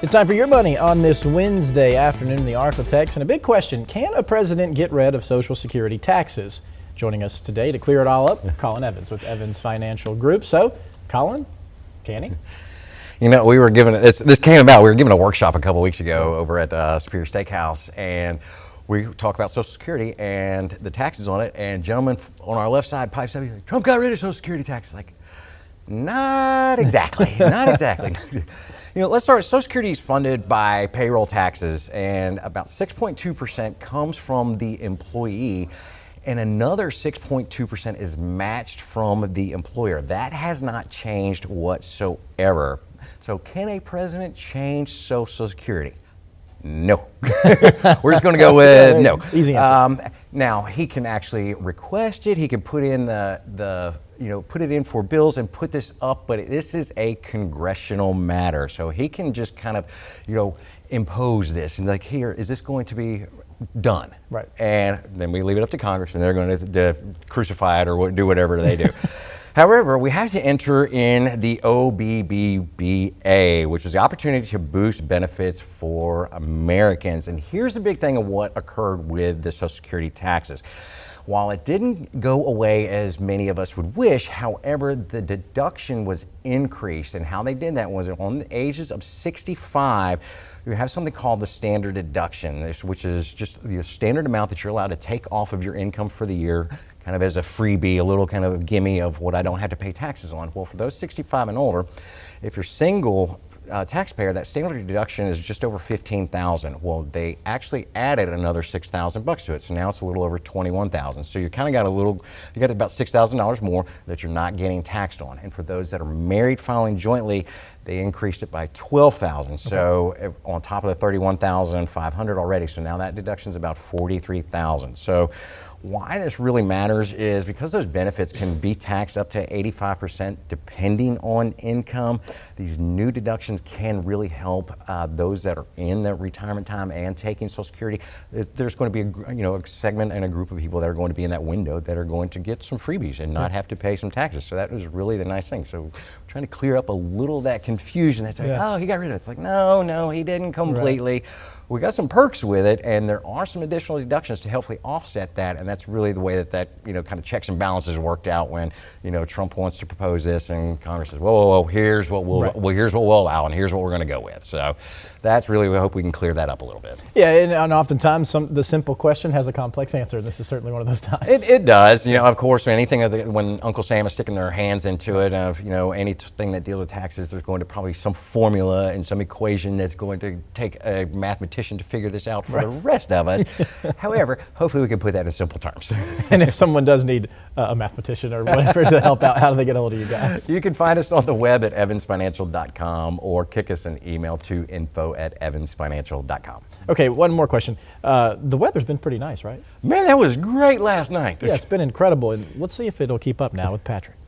It's time for Your Money on this Wednesday afternoon in the Arklatex. And a big question, can a president get rid of Social Security taxes? Joining us today to clear it all up, Colin Evans with Evans Financial Group. So, Colin, can he? You know, we were given, this came about, we were given a workshop a couple weeks ago over at Superior Steakhouse, and we talk about Social Security and the taxes on it, and gentleman on our left side pipes up, he's like, Trump got rid of Social Security taxes. Like, not exactly, not exactly. You know, let's start. Social Security is funded by payroll taxes, and about 6.2% comes from the employee, and another 6.2% is matched from the employer. That has not changed whatsoever. So can a president change Social Security? No. We're just going to go with no. Easy answer. Now, he can actually request it. He can put in put it in for bills and put this up, but this is a congressional matter. So he can just kind of, impose this and like, here, is this going to be done? Right. And then we leave it up to Congress and they're going to crucify it or do whatever they do. However, we have to enter in the OBBBA, which is the opportunity to boost benefits for Americans. And here's the big thing of what occurred with the Social Security taxes. While it didn't go away as many of us would wish, however, the deduction was increased. And how they did that was on the ages of 65, you have something called the standard deduction, which is just the standard amount that you're allowed to take off of your income for the year, kind of as a freebie, a little kind of gimme of what I don't have to pay taxes on. Well, for those 65 and older, if you're single taxpayer, that standard deduction is just over $15,000. Well, they actually added another $6,000 to it, so now it's a little over $21,000. So you kind of got you got about $6,000 more that you're not getting taxed on. And for those that are married filing jointly, they increased it by $12,000. So on top of the $31,500 already, so now that deduction is about $43,000. So why this really matters is because those benefits can be taxed up to 85% depending on income. These new deductions can really help those that are in their retirement time and taking Social Security. There's going to be a segment and a group of people that are going to be in that window that are going to get some freebies and not have to pay some taxes. So that was really the nice thing. So we're trying to clear up a little of that confusion. That's like, oh, he got rid of it. It's like, no, he didn't completely. Right. We got some perks with it, and there are some additional deductions to helpfully offset that, and that's really the way that kind of checks and balances worked out when Trump wants to propose this, and Congress says, whoa, here's what we'll allow, and here's what we're going to go with. So that's really, we hope we can clear that up a little bit. Yeah, and oftentimes the simple question has a complex answer, and this is certainly one of those times. It does. Of course, when Uncle Sam is sticking their hands into it, anything that deals with taxes, there's going to probably some formula and some equation that's going to take a mathematician to figure this out for the rest of us. However, hopefully we can put that in simple terms. And if someone does need a mathematician or whatever to help out, how do they get a hold of you guys? You can find us on the web at evansfinancial.com or kick us an email to info@evansfinancial.com. Okay, one more question. The weather's been pretty nice, right? Man, that was great last night. Yeah, it's been incredible. And let's see if it'll keep up now with Patrick.